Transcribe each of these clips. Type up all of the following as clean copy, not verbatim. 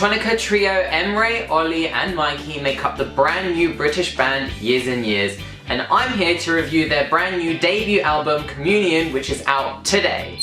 electronica trio Emre, Ollie and Mikey make up the brand new British band Years and Years, and I'm here to review their brand new debut album Communion, which is out today.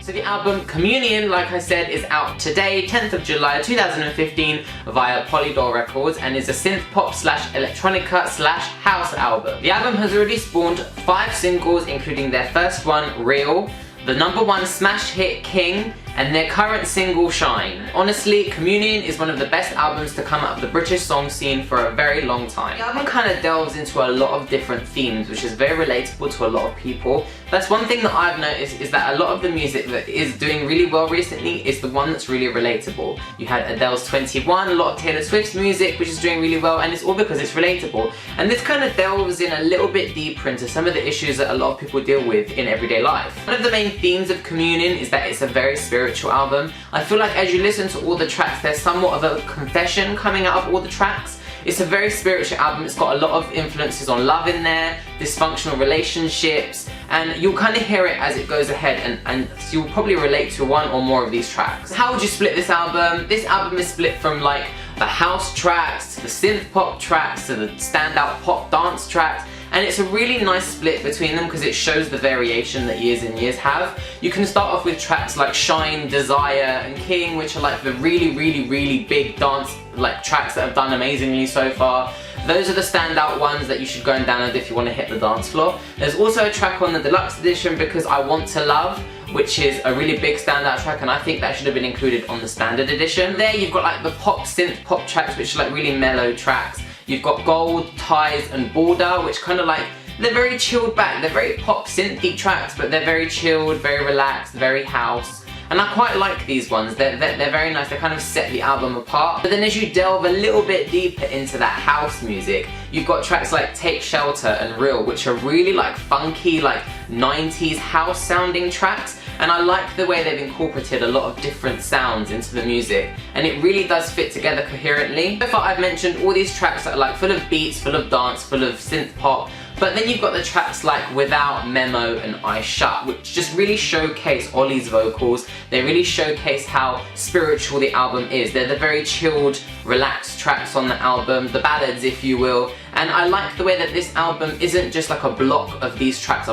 So the album Communion, like I said, is out today, 10th of July 2015 via Polydor Records, and is a synth pop slash electronica slash house album. The album has already spawned 5 singles, including their first one, Real, the #1 smash hit King, and their current single Shine. Honestly, Communion is one of the best albums to come out of the British song scene for a very long time. The album kind of delves into a lot of different themes, which is very relatable to a lot of people. That's one thing that I've noticed, is that a lot of the music that is doing really well recently is the one that's really relatable. You had Adele's 21, a lot of Taylor Swift's music, which is doing really well, and it's all because it's relatable. And this kind of delves in a little bit deeper into some of the issues that a lot of people deal with in everyday life. One of the main themes of Communion is that it's a very spiritual album. I feel like as you listen to all the tracks, there's somewhat of a confession coming out of all the tracks. It's a very spiritual album. It's got a lot of influences on love in there, dysfunctional relationships, and you'll kind of hear it as it goes ahead, and you'll probably relate to one or more of these tracks. How would you split this album? This album is split from like the house tracks, to the synth pop tracks, to the standout pop dance tracks. And it's a really nice split between them because it shows the variation that Years and Years have. You can start off with tracks like Shine, Desire and King, which are like the really big dance tracks that have done amazingly so far. Those are the standout ones that you should go and download if you want to hit the dance floor. There's also a track on the deluxe edition, Because I Want to Love, which is a really big standout track, and I think that should have been included on the standard edition. There you've got like the pop synth pop tracks, which are like really mellow tracks. You've got Gold, Ties and Border, which kind of like, they're very chilled back. They're very pop synthy tracks, but they're very chilled, very relaxed, very house. And I quite like these ones. They're very nice. They kind of set the album apart. But then as you delve a little bit deeper into that house music, you've got tracks like Take Shelter and Real, which are really like funky, like 90s house sounding tracks. And I like the way they've incorporated a lot of different sounds into the music, and it really does fit together coherently. So far I've mentioned all these tracks that are like full of beats, full of dance, full of synth pop, but then you've got the tracks like Without, Memo and Eyes Shut, which just really showcase Ollie's vocals. They really showcase how spiritual the album is. They're the very chilled, relaxed tracks on the album, the ballads if you will, and I like the way that this album isn't just like a block of these tracks,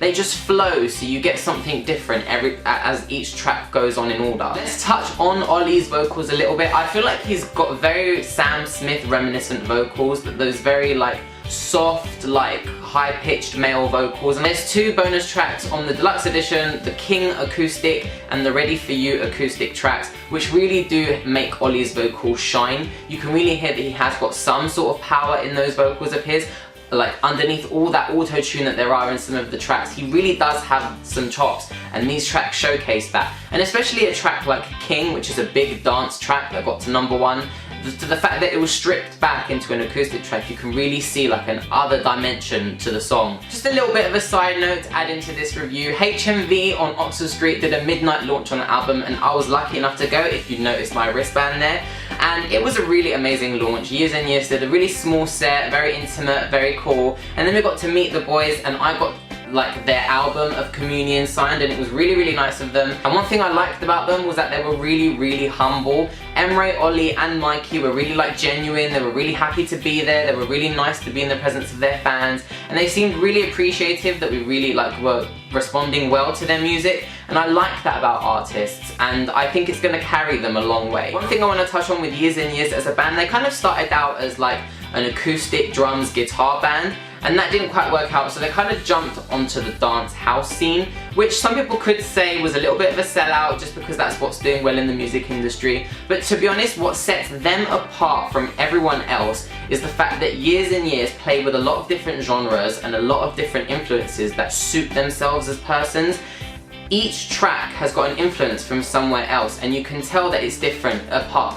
They just flow, so you get something different as each track goes on in order. Let's touch on Ollie's vocals a little bit. I feel like he's got very Sam Smith reminiscent vocals, but those very like soft, like high-pitched male vocals. And there's 2 bonus tracks on the deluxe edition, the King acoustic and the Ready For You acoustic tracks, which really do make Ollie's vocals shine. You can really hear that he has got some sort of power in those vocals of his. Like underneath all that auto-tune that there are in some of the tracks, he really does have some chops, and these tracks showcase that. And especially a track like King, which is a big dance track that got to #1, to the fact that it was stripped back into an acoustic track, you can really see like an other dimension to the song. Just a little bit of a side note to add into this review, HMV on Oxford Street did a midnight launch on the album, and I was lucky enough to go, if you noticed my wristband there. And it was a really amazing launch. Years and Years did a really small set, very intimate, very cool. And then we got to meet the boys, and I got like their album of Communion signed, and it was really nice of them. And one thing I liked about them was that they were really humble. Emre, Ollie and Mikey were really like genuine. They were really happy to be there. They were really nice to be in the presence of their fans, and they seemed really appreciative that we really like were responding well to their music. And I like that about artists, and I think it's going to carry them a long way. One thing I want to touch on with Years and Years as a band, they kind of started out as like an acoustic drums guitar band, and that didn't quite work out, so they kind of jumped onto the dance house scene, which some people could say was a little bit of a sellout just because that's what's doing well in the music industry. But to be honest, what sets them apart from everyone else is the fact that Years and Years play with a lot of different genres and a lot of different influences that suit themselves as persons. Each track has got an influence from somewhere else, and you can tell that it's different apart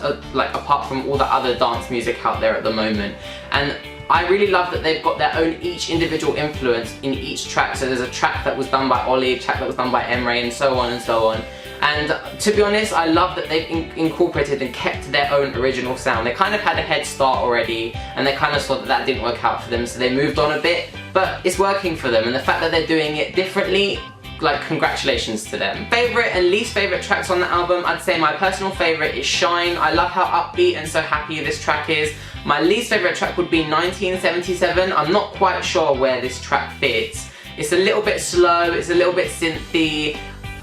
from all the other dance music out there at the moment. And I really love that they've got their own each individual influence in each track. So there's a track that was done by Ollie, a track that was done by Emre, and so on and so on. And to be honest, I love that they've incorporated and kept their own original sound. They kind of had a head start already, and they kind of saw that that didn't work out for them, so they moved on a bit. But it's working for them, and the fact that they're doing it differently like, congratulations to them. Favorite and least favorite tracks on the album, I'd say my personal favorite is Shine. I love how upbeat and so happy this track is. My least favorite track would be 1977. I'm not quite sure where this track fits. It's a little bit slow, it's a little bit synthy.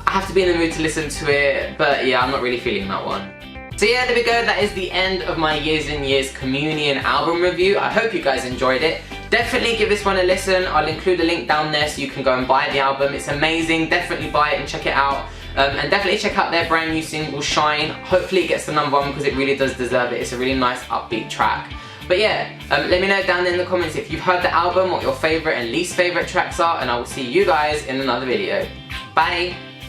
I have to be in the mood to listen to it, but yeah, I'm not really feeling that one. So yeah, there we go, that is the end of my Years and Years Communion album review. I hope you guys enjoyed it. Definitely give this one a listen. I'll include a link down there so you can go and buy the album. It's amazing, definitely buy it and check it out. And definitely check out their brand new single, Shine. Hopefully it gets the #1 because it really does deserve it. It's a really nice upbeat track. But yeah, let me know down in the comments if you've heard the album, what your favourite and least favourite tracks are, and I will see you guys in another video. Bye!